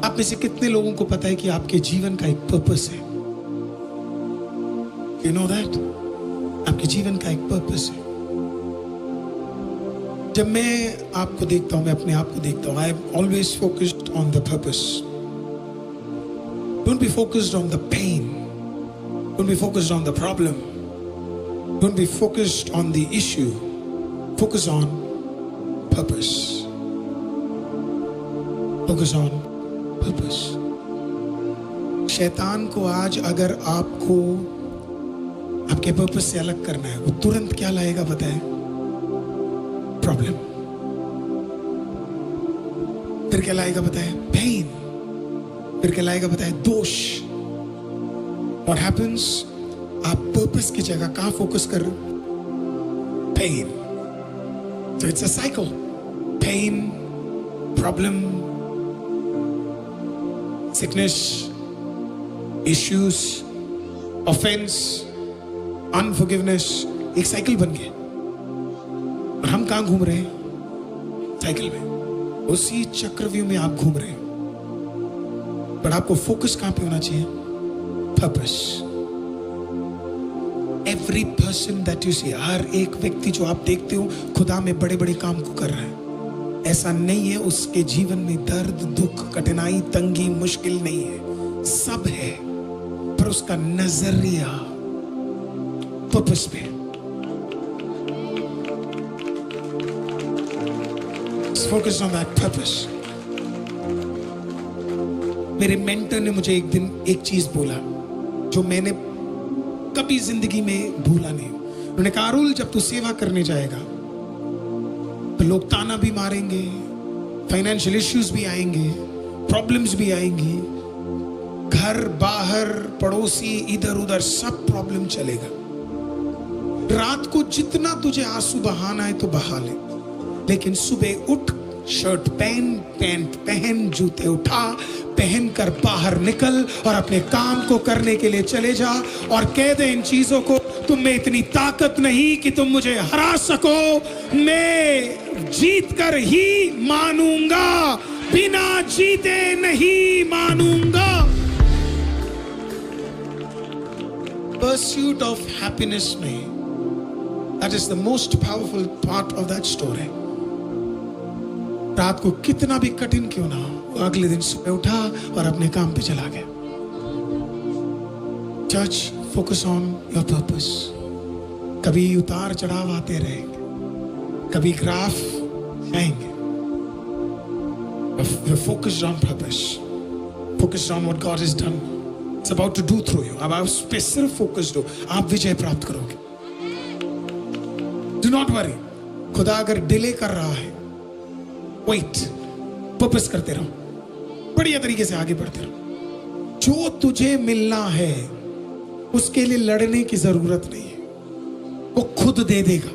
आप में से कितने लोगों को पता है कि आपके जीवन का एक पर्पस है? यू नो दैट आपके जीवन का एक पर्पस है। जब मैं आपको देखता हूं, मैं अपने आप को देखता हूं, I am always focused on the purpose. Don't be focused on the pain, don't be focused on the problem, don't be focused on the issue, focus on purpose, focus on purpose. शैतान को आज अगर आपको आपके purpose से अलग करना है, वो तुरंत क्या लाएगा पता है? प्रॉब्लम। फिर क्या लाएगा पता है? पेन। फिर क्या लाएगा पता है? दोष। What happens? आप पर्पस की जगह कहां फोकस कर रहे हो? Pen. So it's a cycle. Pain, problem, sickness, issues, offense, unforgiveness, एक साइकिल बन गया। और हम कहां घूम रहे हैं? साइकिल में, उसी चक्रव्यूह में आप घूम रहे हैं। पर आपको फोकस कहां पे होना चाहिए? Purpose. Every person that you see, हर एक व्यक्ति जो आप देखते हो खुदा में बड़े बड़े काम को कर रहा है। ऐसा नहीं है उसके जीवन में दर्द, दुख, कठिनाई, तंगी, मुश्किल नहीं है, सब है, पर उसका नजरिया पर्पस पे। Focus on that purpose. मेरे मेंटर ने मुझे एक दिन एक चीज बोला जो मैंने कभी जिंदगी में भूला नहीं। उन्होंने कहा, अरुल, जब तू सेवा करने जाएगा तो लोग ताना भी मारेंगे, फाइनेंशियल इश्यूज भी आएंगे, प्रॉब्लम्स भी आएंगी, घर बाहर पड़ोसी इधर उधर सब प्रॉब्लम चलेगा। रात को जितना तुझे आंसू बहाना है तो बहा ले, लेकिन सुबह उठ, शर्ट पहन, पैंट पहन, जूते उठा, पहन कर बाहर निकल और अपने काम को करने के लिए चले जा और कह दे इन चीजों को, तुम में इतनी ताकत नहीं कि तुम मुझे हरा सको, मैं जीत कर ही मानूंगा, बिना जीते नहीं मानूंगा। Pursuit of happiness में, that is the most powerful part of that story. रात को कितना भी कठिन क्यों ना हो, अगले दिन सुबह उठा और अपने काम पे चला गया। Church, focus on your purpose. कभी उतार चढ़ाव आते रहेंगे, कभी ग्राफ आएंगे। Focus on purpose, focus on what God has done, it's about to do through you. अब आप उस पे सिर्फ फोकस्ड हो, आप विजय प्राप्त करोगे। Do not worry. खुदा अगर डिले कर रहा है, वेट, पर्पस करते रहो, बढ़िया तरीके से आगे बढ़ते रहो। जो तुझे मिलना है उसके लिए लड़ने की जरूरत नहीं है, वो खुद दे देगा,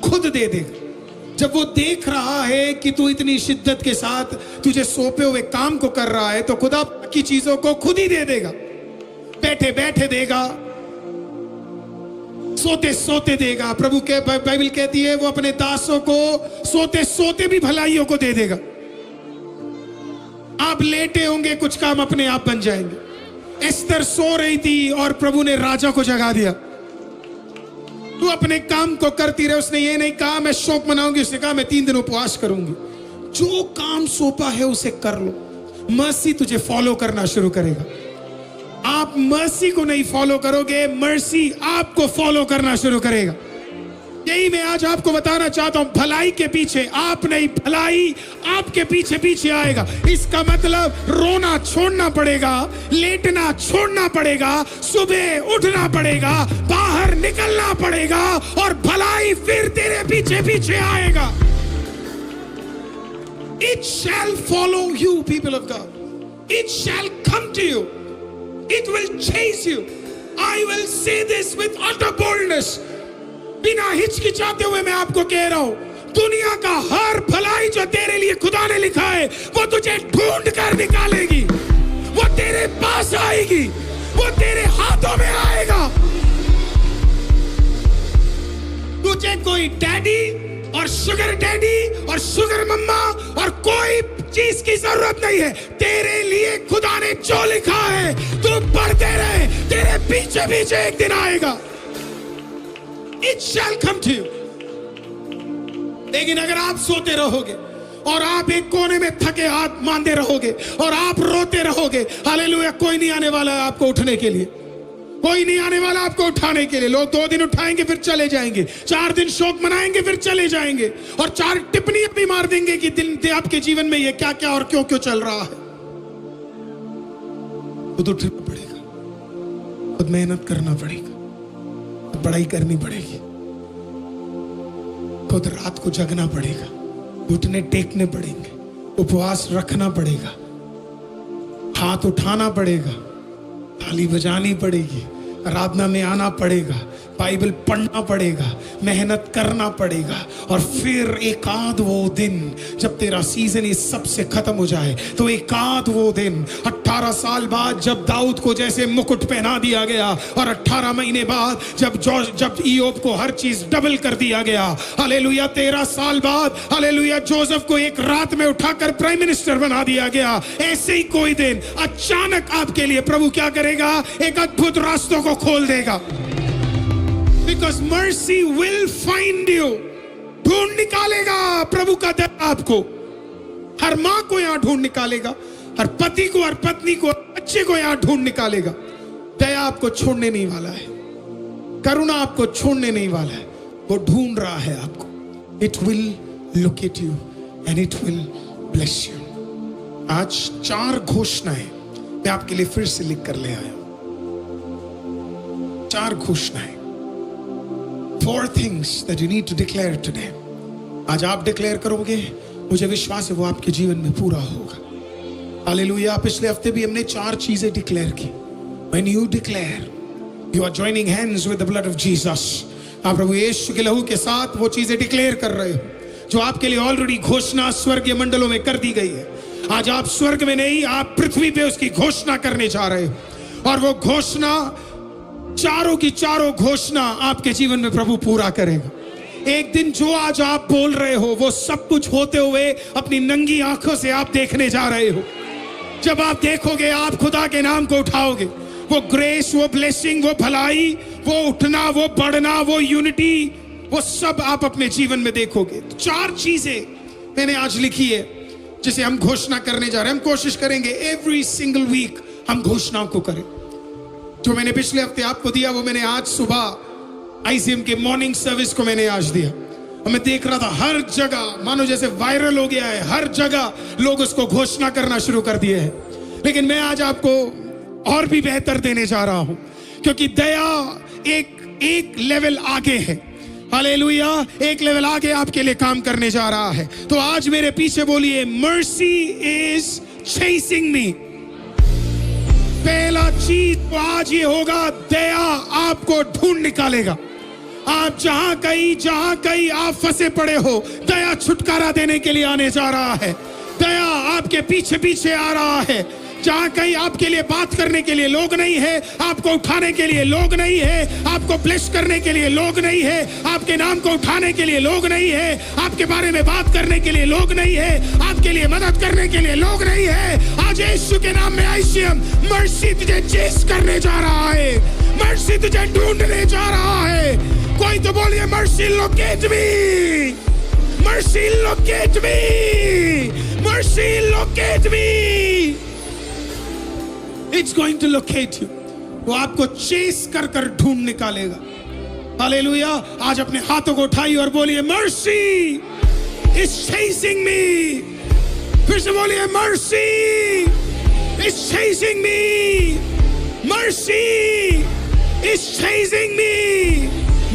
खुद दे देगा। जब वो देख रहा है कि तू इतनी शिद्दत के साथ तुझे सौंपे हुए काम को कर रहा है, तो खुदा की चीजों को खुद ही दे देगा, बैठे बैठे देगा, सोते सोते देगा। प्रभु के बाइबल कहती है वो अपने दासों को सोते सोते भी भलाइयों को दे देगा। आप लेटे होंगे, कुछ काम अपने आप बन जाएंगे। एस्तर सो रही थी और प्रभु ने राजा को जगा दिया। तू अपने काम को करती रहे। उसने ये नहीं कहा मैं शोक मनाऊंगी, उसने कहा मैं 3 दिन उपवास करूंगी। जो काम सौंपा है उसे कर लो। मर्सी तुझे फॉलो करना शुरू करेगा। आप मर्सी को नहीं फॉलो करोगे, मर्सी आपको फॉलो करना शुरू करेगा। यही मैं आज आपको बताना चाहता हूं, भलाई के पीछे आप नहीं, भलाई आपके पीछे पीछे आएगा। इसका मतलब रोना छोड़ना पड़ेगा, लेटना छोड़ना पड़ेगा, सुबह उठना पड़ेगा, बाहर निकलना पड़ेगा और भलाई फिर तेरे पीछे पीछे आएगा। It shall follow you, people of God. It shall come to you. It will chase you. I will say this with utter boldness. बिना हिचकिचाते हुए मैं आपको कह रहा हूं, दुनिया का हर भलाई जो तेरे लिए खुदा ने लिखा है वो तुझे ढूंढ कर निकालेगी, वो तेरे पास आएगी, वो तेरे हाथों में आएगा। तुझे कोई डैडी और शुगर मम्मा और कोई चीज की जरूरत नहीं है। तेरे लिए खुदा ने जो लिखा है तू पढ़ते रहे, तेरे पीछे पीछे एक दिन आएगा। It shall come to you। लेकिन अगर आप सोते रहोगे और आप एक कोने में थके हाथ मांदे रहोगे और आप रोते रहोगे, हालेलुया, कोई नहीं आने वाला है आपको उठने के लिए, कोई नहीं आने वाला आपको उठाने के लिए। लोग 2 दिन उठाएंगे फिर चले जाएंगे, 4 दिन शोक मनाएंगे फिर चले जाएंगे, और 4 टिप्पणियां भी मार देंगे कि दिन आपके जीवन में ये क्या क्या और क्यों क्यों चल रहा है। खुद उठना पड़ेगा, खुद मेहनत करना पड़ेगा, खुद पढ़ाई करनी पड़ेगी, खुद रात को जगना पड़ेगा, घुटने टेकने पड़ेंगे, उपवास रखना पड़ेगा, हाथ उठाना पड़ेगा, ताली बजानी पड़ेगी, आराधना में आना पड़ेगा, बाइबल पढ़ना पड़ेगा, मेहनत करना पड़ेगा। और फिर एक आध वो दिन जब तेरा सीजन इस सब से खत्म हो जाए, तो एक आध वो दिन 18 साल बाद जब दाऊद को जैसे मुकुट पहना दिया गया, और 18 महीने बाद जब इयोब को हर चीज डबल कर दिया गया, हालेलुया, 13 साल बाद हालेलुया जोसेफ को एक रात में उठाकर प्राइम मिनिस्टर बना दिया गया। ऐसे ही कोई दिन अचानक आपके लिए प्रभु क्या करेगा, एक अद्भुत रास्तों को खोल देगा। Because mercy will find you। ढूंढ निकालेगा प्रभु का दया आपको। हर माँ को यहाँ ढूंढ निकालेगा, हर पति को, हर पत्नी को, हर बच्चे को यहाँ ढूंढ निकालेगा। दया आपको छोड़ने नहीं वाला है, करुणा आपको छोड़ने नहीं वाला है, वो ढूंढ रहा है आपको। It will locate you and it will bless you। आज 4 घोषणाएं मैं आपके लिए फिर से लिख कर ले आया हूं। 4 घोषणाएं, 4 things that you need to declare today। आज आप डिक्लेयर करोगे, मुझे विश्वास है वो आपके जीवन में पूरा होगा। हालेलुया। पिछले हफ्ते भी हमने 4 चीजें डिक्लेयर की। When you declare, you are joining hands with the blood of Jesus। आप प्रभु यीशु के लहू के साथ वो चीजें डिक्लेयर कर रहे हो जो आपके लिए ऑलरेडी घोषणा स्वर्गीय मंडलों में कर दी गई है। आज आप स्वर्ग में नहीं, आप पृथ्वी पे उसकी घोषणा करने जा रहे हो, और वो घोषणा, चारों की चारों घोषणा आपके जीवन में प्रभु पूरा करेगा। एक दिन जो आज आप बोल रहे हो वो सब कुछ होते हुए अपनी नंगी आंखों से आप देखने जा रहे हो। जब आप देखोगे, आप खुदा के नाम को उठाओगे, वो ग्रेस, वो ब्लेसिंग, वो भलाई, वो उठना, वो बढ़ना, वो यूनिटी, वो सब आप अपने जीवन में देखोगे। तो 4 चीजें मैंने आज लिखी है जिसे हम घोषणा करने जा रहे हैं। हम कोशिश करेंगे एवरी सिंगल वीक हम घोषणाओं को करें। जो मैंने पिछले हफ्ते आपको दिया वो मैंने आज सुबह ICM के मॉर्निंग सर्विस को मैंने आज दिया। और मैं देख रहा था हर जगह मानो जैसे वायरल हो गया है, हर जगह लोग उसको घोषणा करना शुरू कर दिए हैं। लेकिन मैं आज आपको और भी बेहतर देने जा रहा हूं, क्योंकि दया एक लेवल आगे है। हालेलुया, एक लेवल आगे आपके लिए काम करने जा रहा है। तो आज मेरे पीछे बोलिए, मर्सी इज चेसिंग मी। पहला चीज तो आज ये होगा, दया आपको ढूंढ निकालेगा। आप जहां कहीं आप फंसे पड़े हो, दया छुटकारा देने के लिए आने जा रहा है। दया आपके पीछे पीछे आ रहा है। जहां कहीं आपके लिए बात करने के लिए लोग नहीं है, आपको उठाने के लिए लोग नहीं है, आपको ब्लेस करने के लिए लोग नहीं है, आपके नाम को उठाने के लिए लोग नहीं है, आपके बारे में बात करने के लिए लोग नहीं है, आपके लिए मदद करने के लिए लोग नहीं है। आज यीशु के नाम में ICM मर्सी तुझे चेस करने जा रहा है, मर्सी तुझे ढूंढने जा रहा है। कोई तो बोलिए, mercy locate me, mercy locate me, mercy locate me. It's going to locate you। वो आपको चेस कर कर ढूंढ निकालेगा। हालेलुया। आज अपने हाथों को उठाइए और बोलिए, मर्सी is chasing me। फिर से बोलिए, mercy is chasing me, mercy is chasing me,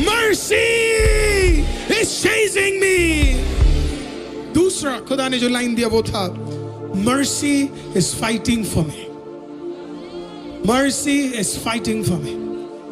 mercy is chasing me। दूसरा खुदा ने जो लाइन दिया वो था, mercy is fighting for me। Mercy is fighting for me।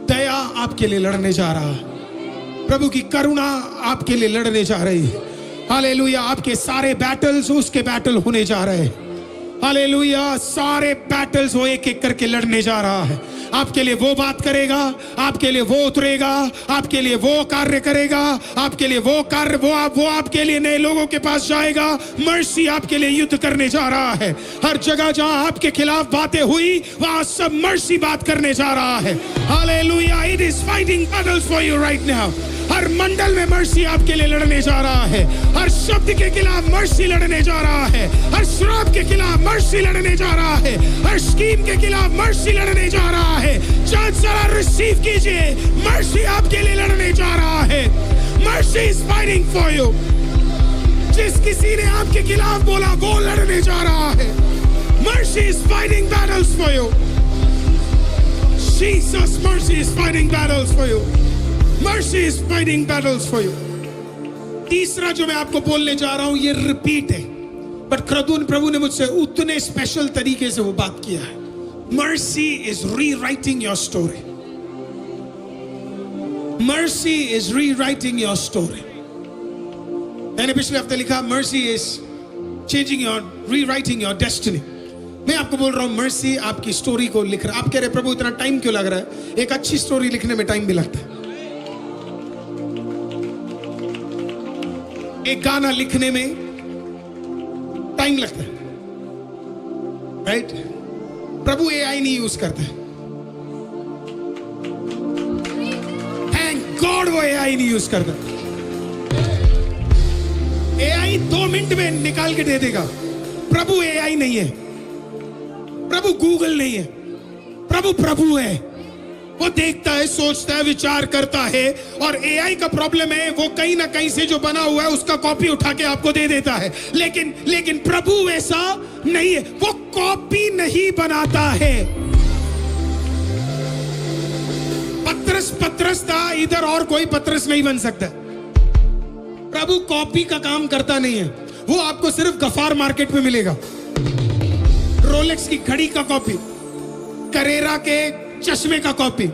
दया आपके लिए लड़ने जा रहा है। प्रभु की करुणा आपके लिए लड़ने जा रही है। हालेलुया। आपके सारे बैटल्स उसके बैटल होने जा रहे हैं। हालेलुया। सारे बैटल्स वो एक एक करके लड़ने जा रहा है। आपके लिए वो बात करेगा, आपके लिए वो उतरेगा, आपके लिए वो कार्य करेगा, आपके लिए वो कार्य, वो आपके लिए नए लोगों के पास जाएगा। मर्सी आपके लिए युद्ध करने जा रहा है। हर जगह जहां आपके खिलाफ बातें हुई वहां सब मर्सी बात करने जा रहा है। Hallelujah, it is fighting battles for you right now. हर मंडल में मर्सी आपके लिए लड़ने जा रहा है। हर शब्द के खिलाफ मर्सी लड़ने जा रहा है। हर श्राप के खिलाफ मर्सी लड़ने जा रहा है। हर स्कीम के खिलाफ मर्सी लड़ने जा रहा है। चर्च जरा रिसीव कीजिए, मर्सी आपके लिए लड़ने जा रहा है। Mercy is fighting for you. जिस किसी ने आपके खिलाफ बोला वो लड़ने जा रहा है। Mercy is fighting battles for you. Jesus, mercy is fighting battles for you. Mercy is fighting battles for you. तीसरा जो मैं आपको बोलने जा रहा हूं ये रिपीट है, बट प्रभु ने मुझसे उतने स्पेशल तरीके से वो बात किया है। Mercy is rewriting your story. Mercy is rewriting your story. मैंने पिछले हफ्ते लिखा Mercy is rewriting your destiny. मैं आपको बोल रहा हूं Mercy आपकी स्टोरी को लिख रहा है। आप कह रहे प्रभु इतना टाइम क्यों लग रहा है? एक अच्छी स्टोरी लिखने में टाइम भी लगता है। एक गाना लिखने में टाइम लगता है, राइट? प्रभु एआई नहीं यूज करता है। थैंक गॉड वो एआई नहीं यूज करता। एआई 2 मिनट में निकाल के दे देगा। प्रभु एआई नहीं है, प्रभु गूगल नहीं है, प्रभु है। वो देखता है, सोचता है, विचार करता है। और एआई का प्रॉब्लम है वो कहीं ना कहीं से जो बना हुआ है उसका कॉपी उठा के आपको दे देता है। लेकिन प्रभु वैसा नहीं है, वो कॉपी नहीं बनाता है। पत्रस था, इधर और कोई पत्रस नहीं बन सकता। प्रभु कॉपी का काम करता नहीं है। वो आपको सिर्फ गफार मार्केट में मिलेगा। रोलेक्स की घड़ी का कॉपी, करेरा के चश्मे का कॉपी,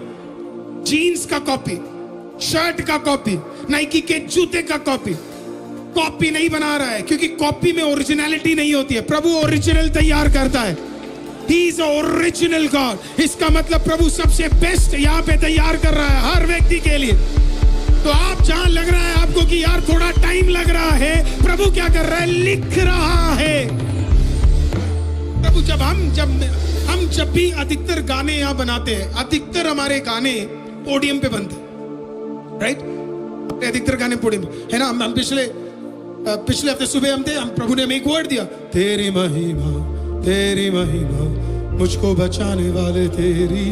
जीन्स का कॉपी, शर्ट का कॉपी, नाइकी के जूते का कॉपी। कॉपी नहीं बना रहा है क्योंकि कॉपी में ओरिजिनलिटी नहीं होती है। प्रभु ओरिजिनल तैयार करता है। He is the original God. इसका मतलब प्रभु सबसे बेस्ट यहाँ पे तैयार कर रहा है हर व्यक्ति के लिए। तो आप जहां लग रहा है आपको कि यार थोड़ा टाइम लग रहा है, प्रभु क्या कर रहा है? लिख रहा है। प्रभु जब भी अधिकतर गाने यहाँ बनाते हैं, अधिकतर हमारे गाने पोडियम पे बनते हैं, राइट? अधिकतर गाने पोडियम है ना। हम पिछले हफ्ते सुबह हम प्रभु ने हमें एक वर्ड दिया, तेरी महिमा मुझको बचाने वाले, तेरी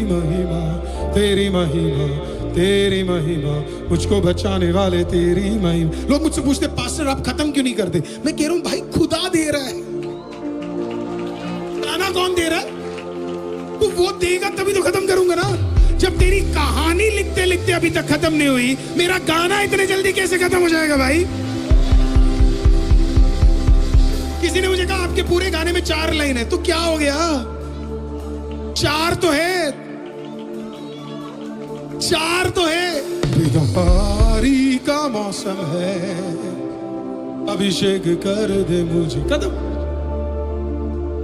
महिमा मुझको बचाने वाले, तेरी महिमा। लोग मुझसे पूछते पास्टर आप खत्म क्यों नहीं करते? मैं कह रहा हूं भाई खुदा दे रहा है, गाना कौन दे रहा है? तो वो देगा तभी तो खत्म करूंगा ना। जब तेरी कहानी लिखते लिखते अभी तक खत्म नहीं हुई, मेरा गाना इतने जल्दी कैसे खत्म हो जाएगा भाई? किसी ने मुझे कहा आपके पूरे गाने में 4 लाइन है, तो क्या हो गया? 4 तो है, 4 तो है। बिदारी का मौसम है, अभिषेक कर दे मुझे। खत्म,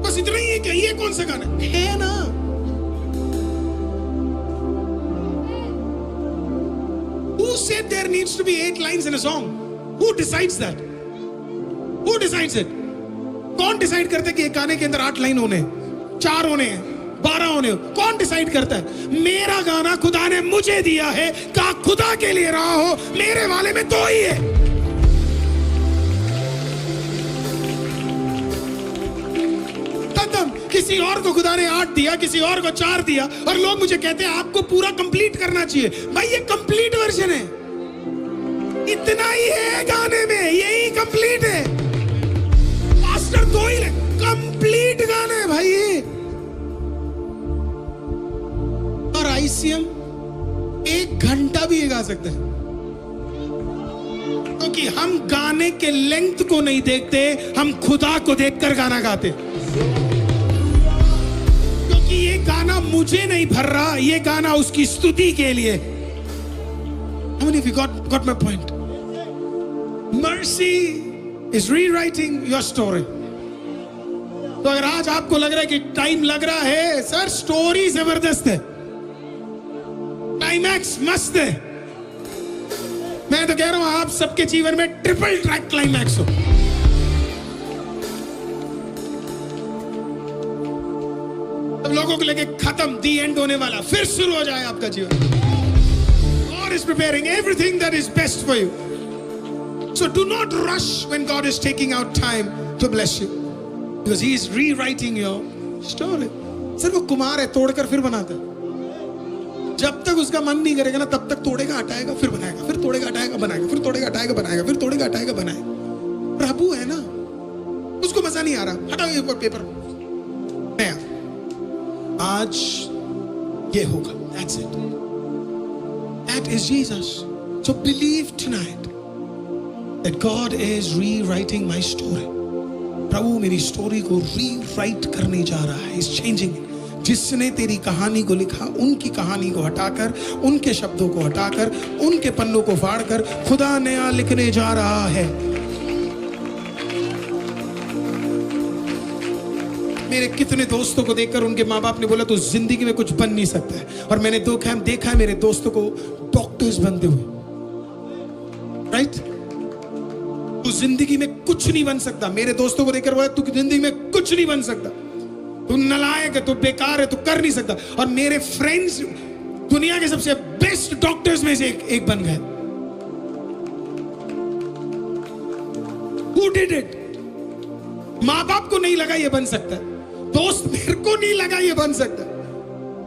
बस इतना ही है। क्या ये कौन सा गाना है ना? Who said there needs to be 8 lines in a song? Who decides that? Who decides it? कौन डिसाइड करता है कि एक गाने के अंदर 8 लाइन होने, 4 होने, 12 होने? कौन डिसाइड करता है? मेरा गाना खुदा ने मुझे दिया है, कहा खुदा के लिए रहा हो, मेरे वाले में 2 ही है। खत्म। किसी और को खुदा ने 8 दिया, किसी और को 4 दिया, और लोग मुझे कहते हैं आपको पूरा कंप्लीट करना चाहिए। भाई ये कंप्लीट वर्जन है, इतना ही है गाने में, यही कंप्लीट है। मास्टर 2 ही कंप्लीट गाना है भाई ये। और आईसीएम 1 घंटा भी गा सकते हैं, क्योंकि हम गाने के लेंथ को नहीं देखते, हम खुदा को देखकर गाना गाते। क्योंकि ये गाना मुझे नहीं भर रहा, ये गाना उसकी स्तुति के लिए। How many of you got my point? Mercy is rewriting your story. तो अगर आज आपको लग रहा है कि टाइम लग रहा है, सर स्टोरी जबरदस्त है, क्लाइमैक्स मस्त है। मैं तो कह रहा हूं आप सबके जीवन में ट्रिपल ट्रैक क्लाइमैक्स हो। सब लोगों को लेके खत्म, दी एंड होने वाला, फिर शुरू हो जाए आपका जीवन। God is preparing everything that is best for you. So do not rush when God is taking out time to bless you, because He is rewriting your story. सिर्फ वो कुमार है, तोड़कर फिर बनाता है। जब तक उसका मन नहीं करेगा ना, तब तक तोड़ेगा, हटाएगा, फिर बनाएगा, फिर तोड़ेगा, हटाएगा, बनाएगा, फिर तोड़ेगा, हटाएगा, बनाएगा, फिर तोड़ेगा, हटाएगा, बनाएगा। प्रभु है ना, उसको मजा नहीं आ रहा, हटाओ ये पेपर, नया, आज ये होगा। That's it. That is Jesus. So believe tonight that God is rewriting my story. प्रभु मेरी स्टोरी को रीराइट करने जा रहा है। He's changing it. जिसने तेरी कहानी को लिखा, उनकी कहानी को हटाकर, उनके शब्दों को हटाकर, उनके पन्नों को फाड़कर खुदा नया लिखने जा रहा है। मेरे कितने दोस्तों को देखकर उनके माँ बाप ने बोला तू जिंदगी में कुछ बन नहीं सकता है, और मैंने देखा है मेरे दोस्तों को डॉक्टर्स बनते हुए। राइट? तू जिंदगी में कुछ नहीं बन सकता। मेरे दोस्तों को देखकर बोला तू जिंदगी में कुछ नहीं बन सकता, तू नालायक है, तू बेकार है, तू कर नहीं सकता। और मेरे फ्रेंड्स दुनिया के सबसे बेस्ट डॉक्टर्स में से एक बन गए। Who did it? माँ बाप को नहीं लगा ये बन सकता है, दोस्त मेरे को नहीं लगा ये बन सकता है,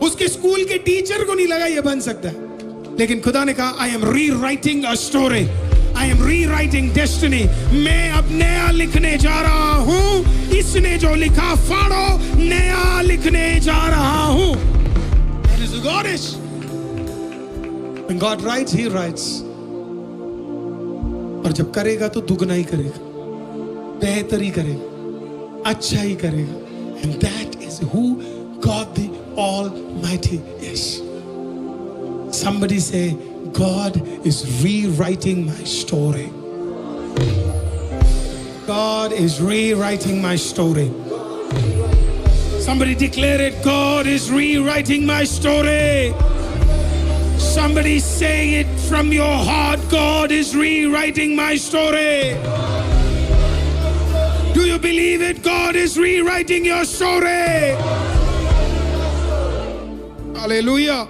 उसके स्कूल के टीचर को नहीं लगा ये बन सकता है, लेकिन खुदा ने कहा I am rewriting a story, I am rewriting destiny. मैं अब नया लिखने जा रहा हूं, इसने जो लिखा फाड़ो, नया लिखने जा रहा हूं। That is who God is. When God writes, He writes. और जब करेगा तो दुगना ही करेगा, बेहतर ही करेगा, अच्छा ही करेगा। And that is who God the Almighty is. Somebody say, God is rewriting my story. God is rewriting my story. Somebody declare it, God is rewriting my story. Somebody say it from your heart, God is rewriting my story. Do you believe it? God is rewriting your story. Hallelujah.